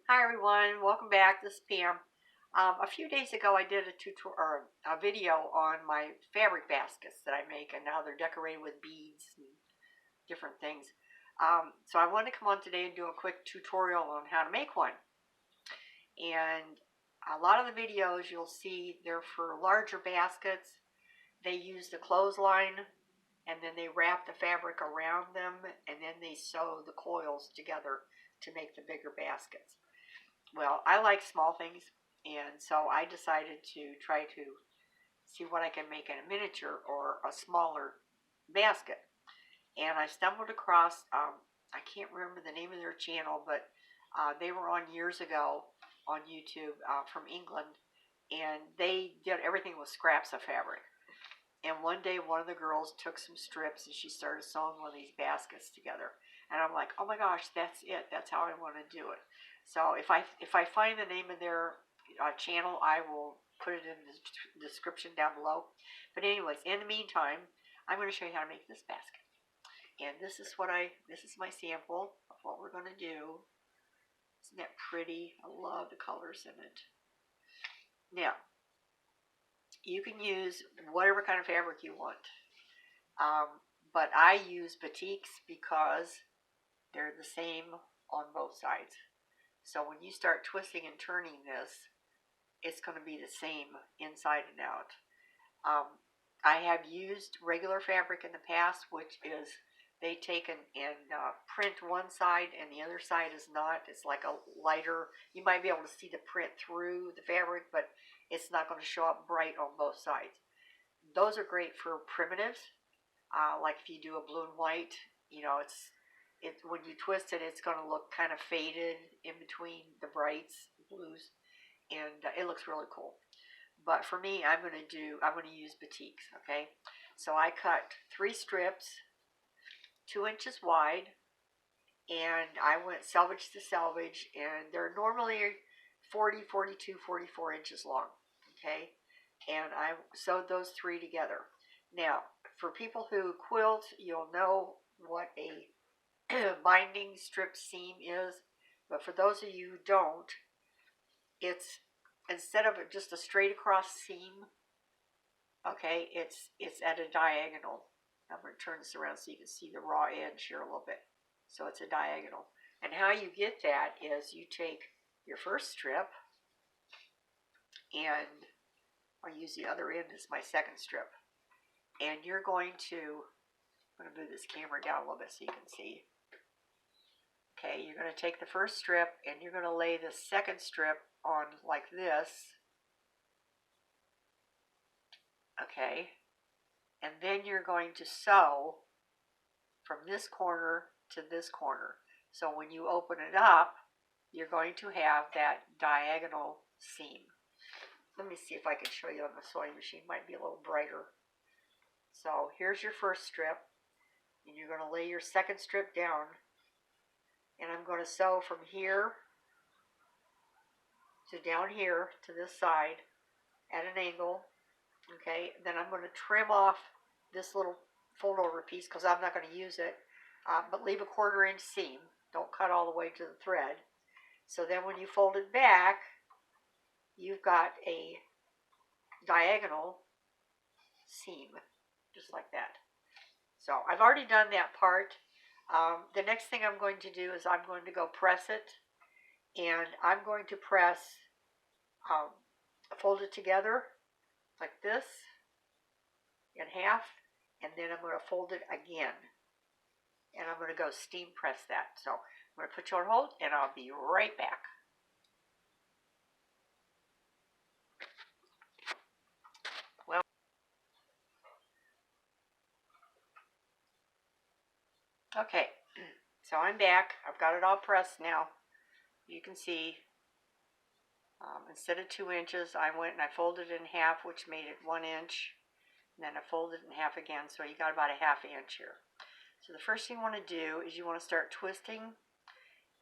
Hi everyone, welcome back. This is Pam. A few days ago I did a video on my fabric baskets that I make and how they're decorated with beads and different things. So I wanted to come on today and do a quick tutorial on how to make one. And a lot of the videos you'll see they're for larger baskets. They use the clothesline and then they wrap the fabric around them and then they sew the coils together to make the bigger baskets. Well, I like small things, and so I decided to try to see what I can make in a miniature or a smaller basket. And I stumbled across, I can't remember the name of their channel, but they were on years ago on YouTube from England, and they did everything with scraps of fabric. And one day, one of the girls took some strips and she started sewing one of these baskets together. And I'm like, oh my gosh, that's it. That's how I want to do it. So if I find the name of their channel, I will put it in the description down below. But anyways, in the meantime, I'm going to show you how to make this basket. And this is my sample of what we're going to do. Isn't that pretty? I love the colors in it. Now, you can use whatever kind of fabric you want. But I use batiks because they're the same on both sides. So when you start twisting and turning this, it's going to be the same inside and out. I have used regular fabric in the past, which is they take and print one side and the other side is not. It's like a lighter, you might be able to see the print through the fabric, but it's not going to show up bright on both sides. Those are great for primitives. Like if you do a blue and white, you know, when you twist it, it's going to look kind of faded in between the brights, blues, and it looks really cool. But for me, I'm going to use batiks. Okay, so I cut 3 strips, 2 inches wide, and I went selvage to selvage, and they're normally 40, 42, 44 inches long. Okay, and I sewed those 3 together. Now, for people who quilt, you'll know what a binding strip seam is, but for those of you who don't, it's instead of just a straight across seam, okay, it's at a diagonal. I'm going to turn this around so you can see the raw edge here a little bit. So it's a diagonal. And how you get that is you take your first strip, and I'll use the other end as my second strip. And you're going to, I'm going to move this camera down a little bit so you can see. Okay, you're going to take the first strip and you're going to lay the second strip on like this. Okay, and then you're going to sew from this corner to this corner. So when you open it up, you're going to have that diagonal seam. Let me see if I can show you on the sewing machine. Might be a little brighter. So here's your first strip, and you're going to lay your second strip down, and I'm going to sew from here to down here to this side at an angle. Okay, then I'm going to trim off this little fold over piece because I'm not going to use it, but leave a 1/4 inch seam. Don't cut all the way to the thread. So then when you fold it back, you've got a diagonal seam, just like that. So I've already done that part. The next thing I'm going to do is I'm going to go press it, and I'm going to press, fold it together like this in half, and then I'm going to fold it again, and I'm going to go steam press that. So I'm going to put you on hold, and I'll be right back. Well, okay, so I'm back. I've got it all pressed now. You can see, instead of 2 inches, I went and I folded it in half, which made it 1 inch. And then I fold it in half again, so you got about a 1/2 inch here. So the first thing you want to do is you want to start twisting,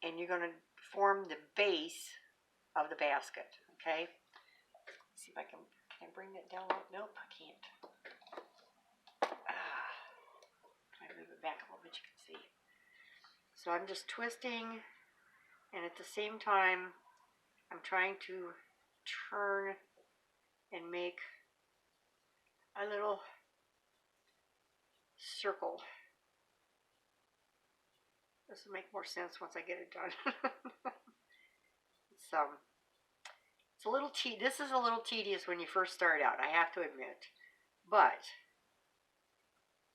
and you're going to form the base of the basket. Okay. Let's see if I can I bring that down? Nope, I can't. Try to move it back a little bit, you can see. So I'm just twisting And at the same time, I'm trying to turn and make a little circle. This will make more sense once I get it done. It's a little this is a little tedious when you first start out, I have to admit, but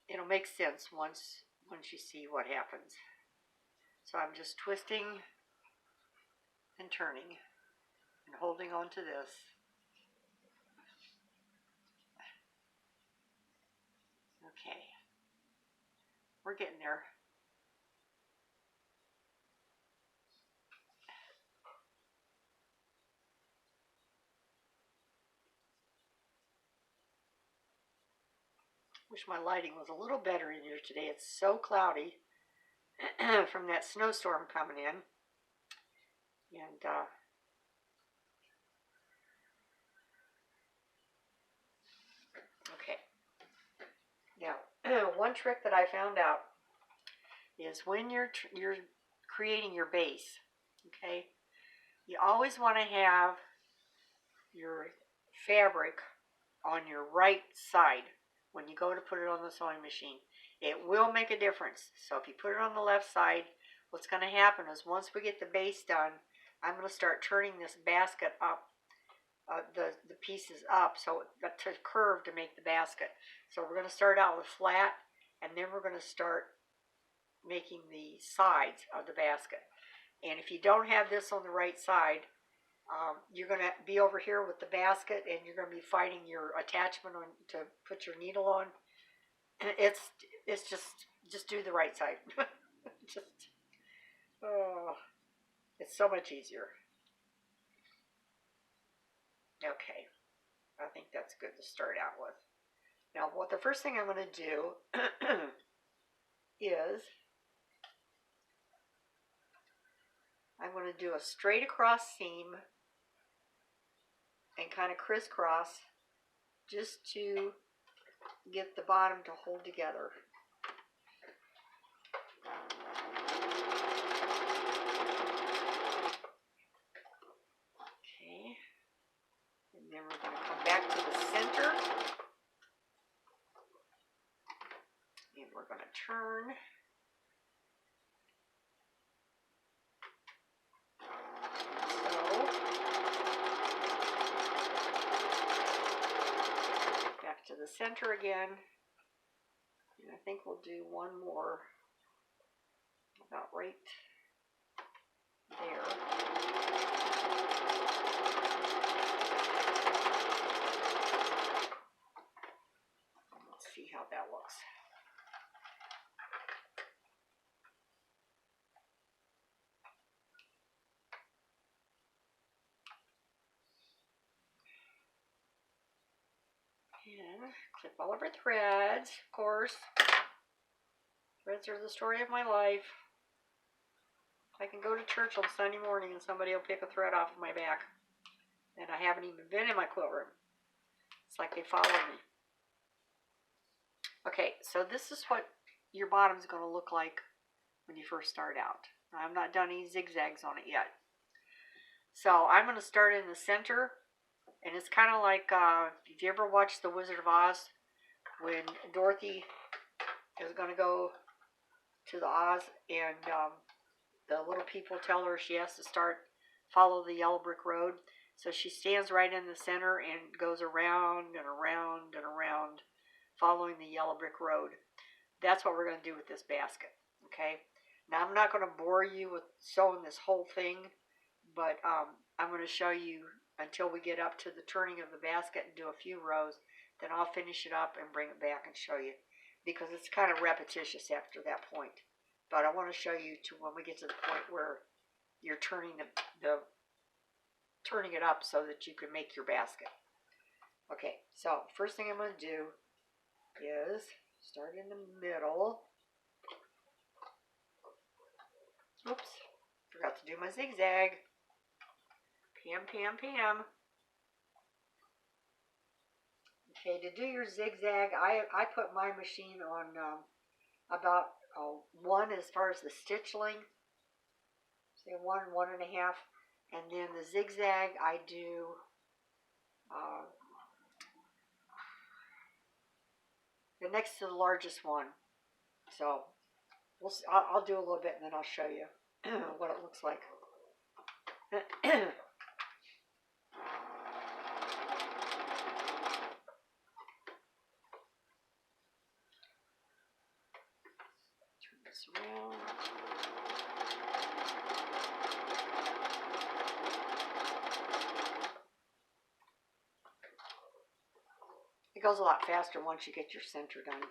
it'll make sense once you see what happens. So I'm just twisting and turning and holding on to this. Okay, we're getting there. Wish my lighting was a little better in here today. It's so cloudy from that snowstorm coming in. And okay. Now, one trick that I found out is when you're creating your base, okay, you always want to have your fabric on your right side when you go to put it on the sewing machine. It will make a difference. So if you put it on the left side, what's going to happen is once we get the base done, I'm going to start turning this basket up, the pieces up, so to curve to make the basket. So we're going to start out with flat, and then we're going to start making the sides of the basket. And if you don't have this on the right side, you're going to be over here with the basket, and you're going to be fighting your attachment on to put your needle on. And it's just do the right side. It's so much easier. Okay, I think that's good to start out with. Now, the first thing I'm going to do is I'm going to do a straight across seam and kind of crisscross just to get the bottom to hold together. Okay, and then we're going to come back to the center, and we're going to turn. To the center again, and I think we'll do one more about right there. Let's see how that looks. And clip all of our threads, of course. Threads are the story of my life. I can go to church on Sunday morning and somebody will pick a thread off of my back. And I haven't even been in my quilt room. It's like they follow me. Okay, so this is what your bottom's going to look like when you first start out. I've not done any zigzags on it yet. So I'm going to start in the center. And it's kind of like, if you ever watched The Wizard of Oz, when Dorothy is going to go to the Oz, and the little people tell her she has to follow the yellow brick road. So she stands right in the center and goes around and around and around, following the yellow brick road. That's what we're going to do with this basket, okay? Now, I'm not going to bore you with sewing this whole thing, but I'm going to show you until we get up to the turning of the basket and do a few rows. Then I'll finish it up and bring it back and show you, because it's kind of repetitious after that point. But I want to show you to when we get to the point where you're turning turning it up so that you can make your basket. Okay, so first thing I'm going to do is start in the middle. Oops, forgot to do my zigzag. Pam, pam, pam. Okay, to do your zigzag, I put my machine on about 1 as far as the stitch length. say 1.5, and then the zigzag I do the next to the largest one. So we'll see. I'll do a little bit and then I'll show you what it looks like. Turn this around. It goes a lot faster once you get your center done.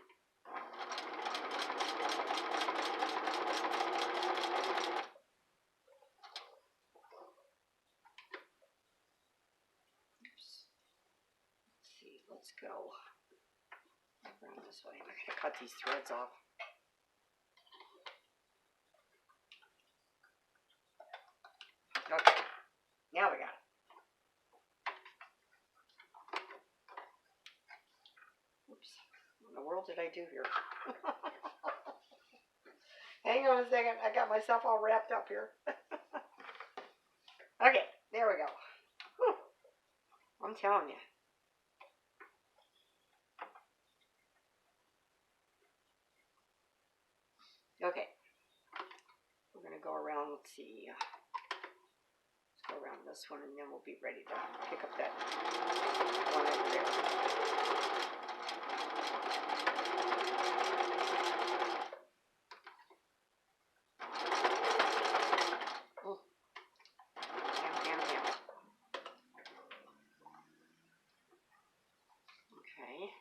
Let's go around this way. I'm going to cut these threads off. Okay, now we got it. Oops, what in the world did I do here? Hang on a second, I got myself all wrapped up here. Okay, there we go. Whew. I'm telling you. Okay, we're going to go around, let's see, let's go around this one and then we'll be ready to pick up that one over there. Okay,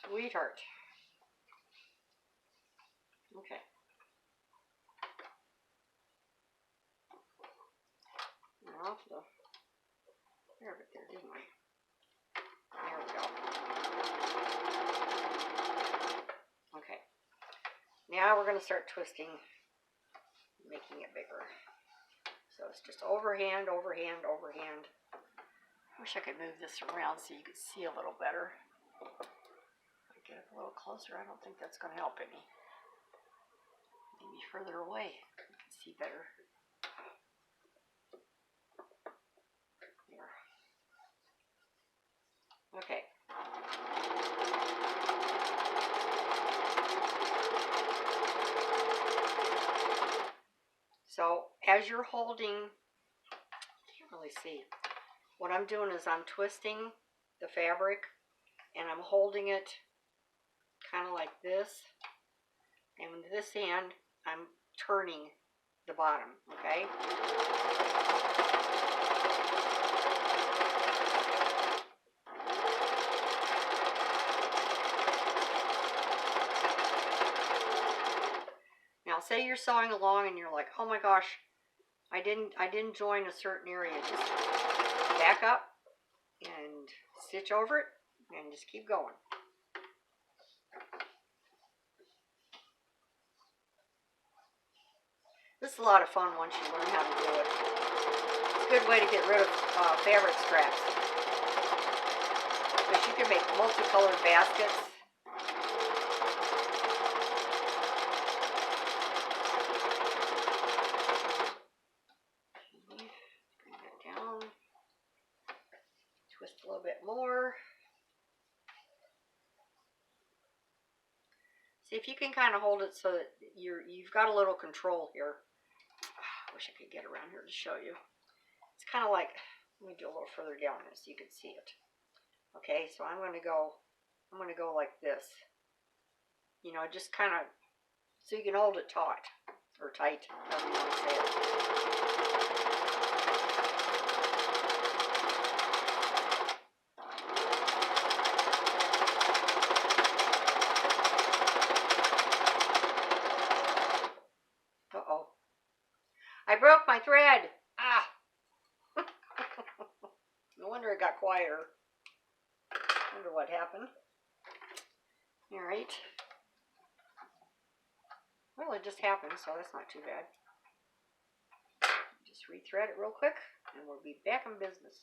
sweetheart. Okay. Now off the hair of it there, didn't I? There we go. Okay. Now we're going to start twisting, making it bigger. So it's just overhand, overhand, overhand. Wish I could move this around so you could see a little better. If I get it a little closer, I don't think that's going to help any. Maybe further away, you can see better. There. Okay. So as you're holding, you can't really see. What I'm doing is I'm twisting the fabric and I'm holding it kind of like this. And with this hand, I'm turning the bottom, okay? Now say you're sewing along and you're like, oh my gosh, I didn't join a certain area. Just back up and stitch over it and just keep going. This is a lot of fun once you learn how to do it. It's a good way to get rid of fabric scraps. Because you can make multicolored baskets. Bring that down. Twist a little bit more. See if you can kind of hold it so that you've got a little control here. I wish I could get around here to show you. It's kind of like, let me do a little further down here so you can see it. Okay, so I'm going to go like this. You know, just kind of, so you can hold it taut, or tight, however you want to say it. Uh-oh. I broke my thread. Ah. No wonder it got quieter. Wonder what happened. All right. Well, it just happened, so that's not too bad. Just rethread it real quick, and we'll be back in business.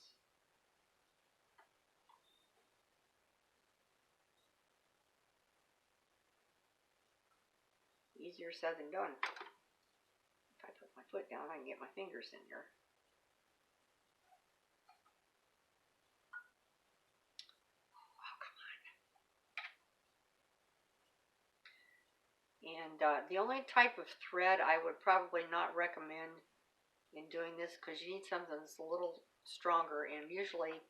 Easier said than done. my foot down, I can get my fingers in here. And the only type of thread I would probably not recommend in doing this, because you need something that's a little stronger, and usually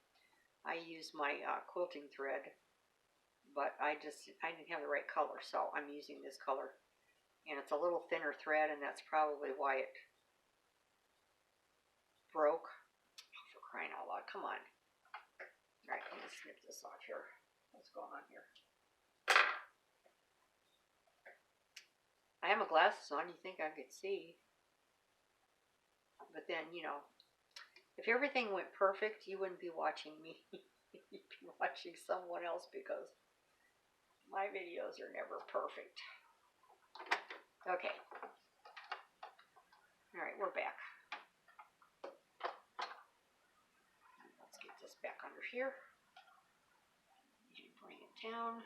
I use my quilting thread, but I didn't have the right color, so I'm using this color. And it's a little thinner thread, and that's probably why it broke. Oh, for crying out loud, come on. All right, I'm going to snip this off here. What's going on here? I have my glasses on, you think I could see. But then, you know, if everything went perfect, you wouldn't be watching me. You'd be watching someone else, because my videos are never perfect. Okay. All right, we're back. Let's get this back under here. Bring it down.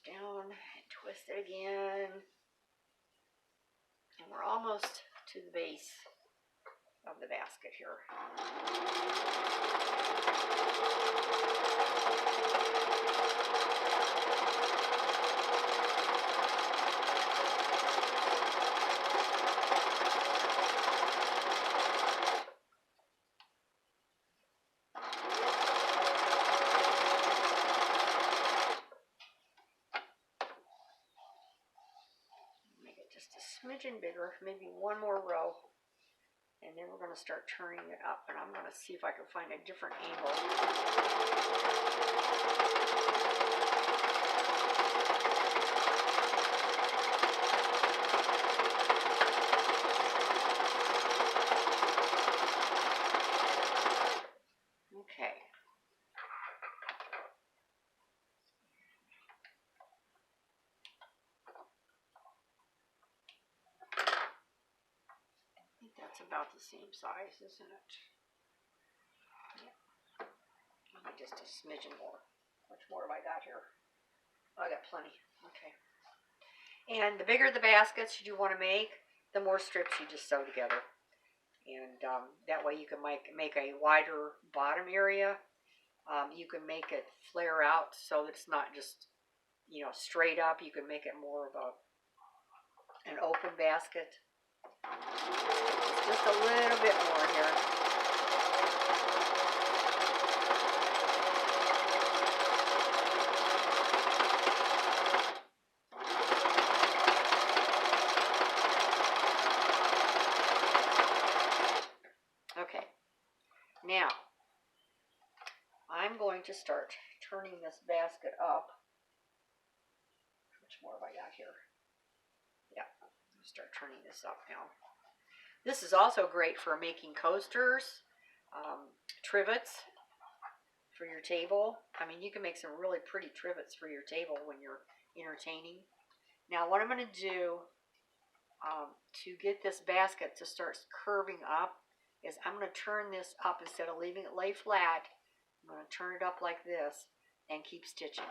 Down and twist it again, and we're almost to the base of the basket here. Just a smidgen bigger, maybe one more row, and then we're going to start turning it up, and I'm going to see if I can find a different angle. Okay. That's about the same size, isn't it? Yeah. Maybe just a smidgen more. How much more have I got here? Oh, I got plenty. Okay. And the bigger the baskets you want to make, the more strips you just sew together. And that way you can make a wider bottom area. You can make it flare out so that it's not just, you know, straight up. You can make it more of an open basket. Just a little bit more here. Okay, now I'm going to start turning this basket up. How much more have I got here? Yeah, I'll start turning this up now. This is also great for making coasters, trivets for your table. I mean, you can make some really pretty trivets for your table when you're entertaining. Now, what I'm going to do to get this basket to start curving up is I'm going to turn this up instead of leaving it lay flat. I'm going to turn it up like this and keep stitching.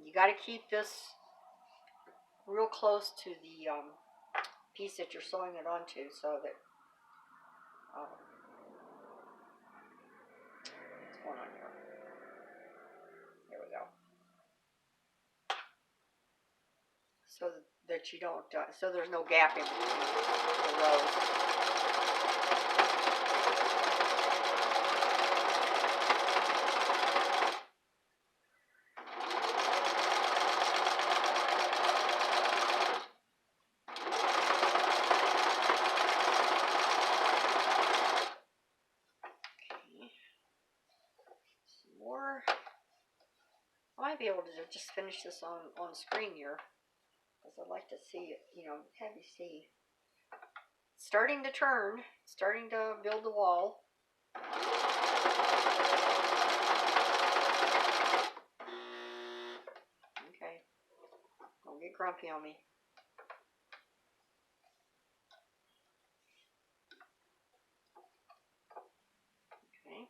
You got to keep this real close to the piece that you're sewing it onto, so that what's going on here? There we go. So that you don't, so there's no gap in between the rows. I might be able to just finish this on screen here, because I'd like to see it, you know, have you see. Starting to turn, starting to build the wall. grumpy on me. Okay.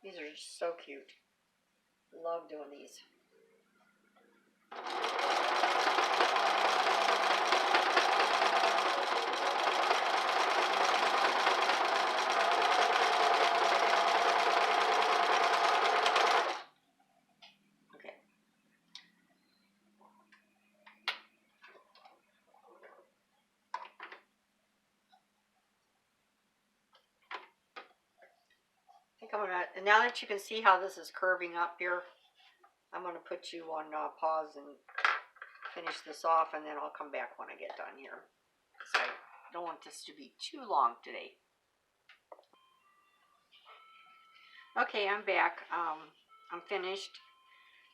These are just so cute. Love doing these. Okay. I think I'm gonna, and now that you can see how this is curving up here, I'm gonna put you on pause and finish this off, and then I'll come back when I get done here. So I don't want this to be too long today. Okay, I'm back. I'm finished.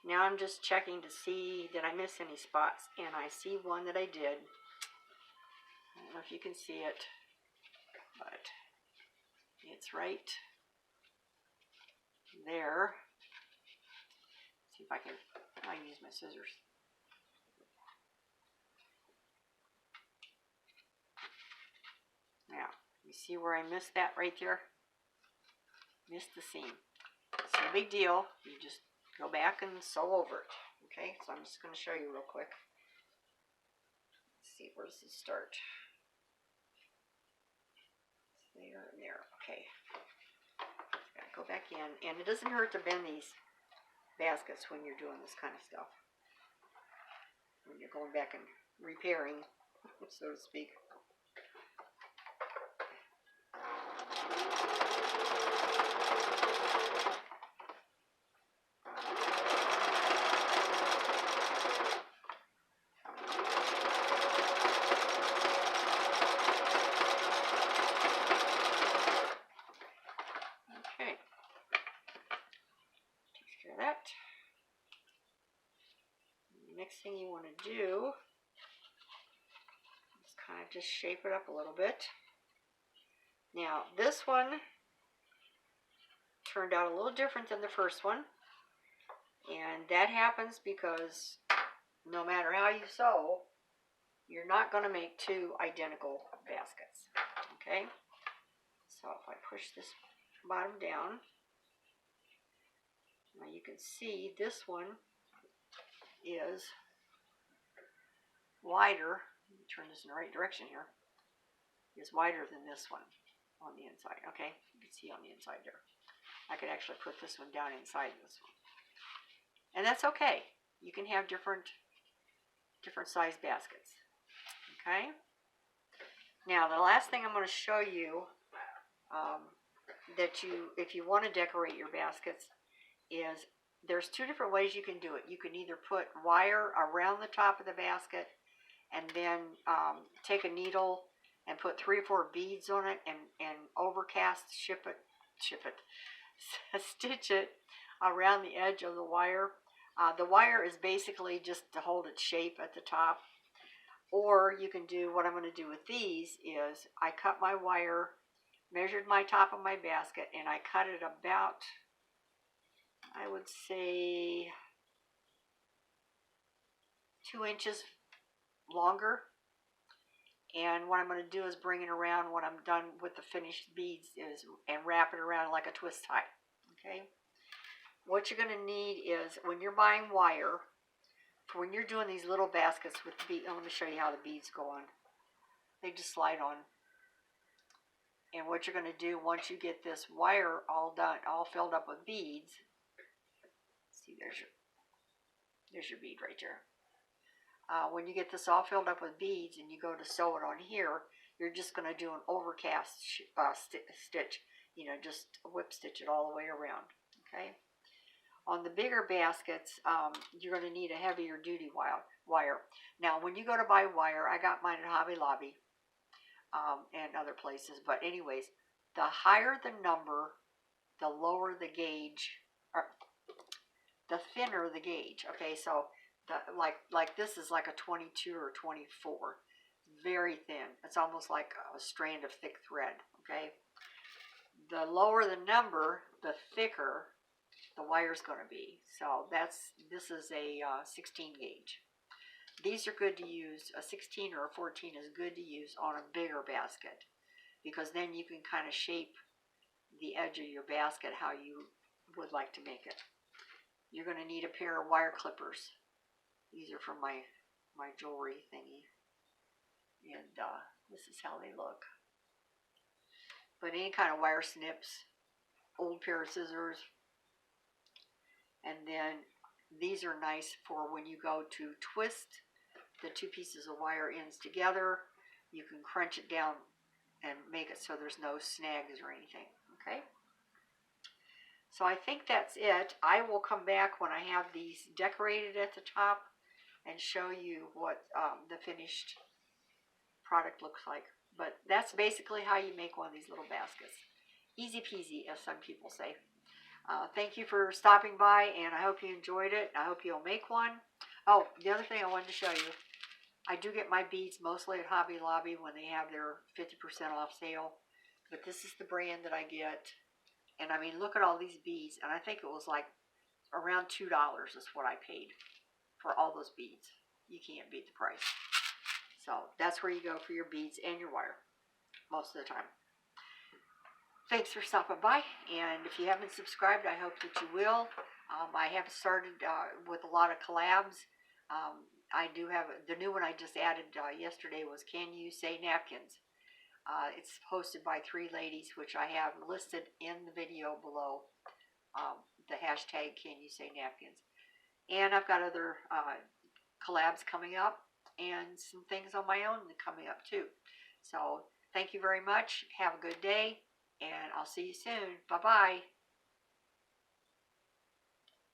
Now I'm just checking to see did I miss any spots, and I see one that I did. I don't know if you can see it, but it's right there. Let's see if I can use my scissors. Now, you see where I missed that right there? Missed the seam. It's no big deal. You just go back and sew over it. Okay, so I'm just going to show you real quick. Let's see, where does this start? There and there. Okay. Gotta go back in. And it doesn't hurt to bend these baskets when you're doing this kind of stuff. When you're going back and repairing, so to speak. Okay. Takes care of that. The next thing you want to do is kind of just shape it up a little bit. Now, this one turned out a little different than the first one, and that happens because no matter how you sew, you're not going to make two identical baskets. Okay, so if I push this bottom down, now you can see this one is wider. Let me turn this in the right direction here. Is wider than this one on the inside. Okay, you can see on the inside there. I could actually put this one down inside this one, and that's okay. You can have different size baskets. Okay. Now the last thing I'm going to show you that if you want to decorate your baskets, is there's two different ways you can do it. You can either put wire around the top of the basket and then take a needle and put 3 or 4 beads on it and overcast stitch it around the edge of the wire. The wire is basically just to hold its shape at the top. Or you can do what I'm going to do with these is I cut my wire, measured my top of my basket, and I cut it about, I would say, 2 inches longer. And what I'm going to do is bring it around when I'm done with the finished beads and wrap it around like a twist tie. Okay. What you're going to need is when you're buying wire, for when you're doing these little baskets with beads, let me show you how the beads go on. They just slide on. And what you're going to do once you get this wire all done, all filled up with beads, see, there's your bead right there. When you get this all filled up with beads and you go to sew it on here, you're just going to do an overcast stitch, just whip stitch it all the way around. Okay. On the bigger baskets, you're going to need a heavier duty wire. Now, when you go to buy wire, I got mine at Hobby Lobby and other places. But anyways, the higher the number, the lower the gauge, or the thinner the gauge. Okay, so like this is like a 22 or 24, very thin. It's almost like a strand of thick thread. Okay, the lower the number, the thicker the wire's going to be. So this is a 16 gauge. These are good to use. A 16 or a 14 is good to use on a bigger basket, because then you can kind of shape the edge of your basket how you would like to make it. You're going to need a pair of wire clippers. These are from my jewelry thingy, and this is how they look. But any kind of wire snips, old pair of scissors, and then these are nice for when you go to twist the two pieces of wire ends together. You can crunch it down and make it so there's no snags or anything. Okay, so I think that's it. I will come back when I have these decorated at the top and show you what the finished product looks like. But that's basically how you make one of these little baskets. Easy peasy, as some people say. Thank you for stopping by, and I hope you enjoyed it. I hope you'll make one. Oh, the other thing I wanted to show you, I do get my beads mostly at Hobby Lobby when they have their 50% off sale. But this is the brand that I get. And I mean, look at all these beads. And I think it was like around $2 is what I paid for all those beads. You can't beat the price. So that's where you go for your beads and your wire most of the time. Thanks for stopping by, and if you haven't subscribed, I hope that you will. I have started with a lot of collabs. I do have the new one I just added yesterday was Can You Say Napkins? It's hosted by 3 ladies, which I have listed in the video below, the hashtag Can You Say Napkins. And I've got other collabs coming up and some things on my own coming up too. So thank you very much. Have a good day, and I'll see you soon. Bye-bye.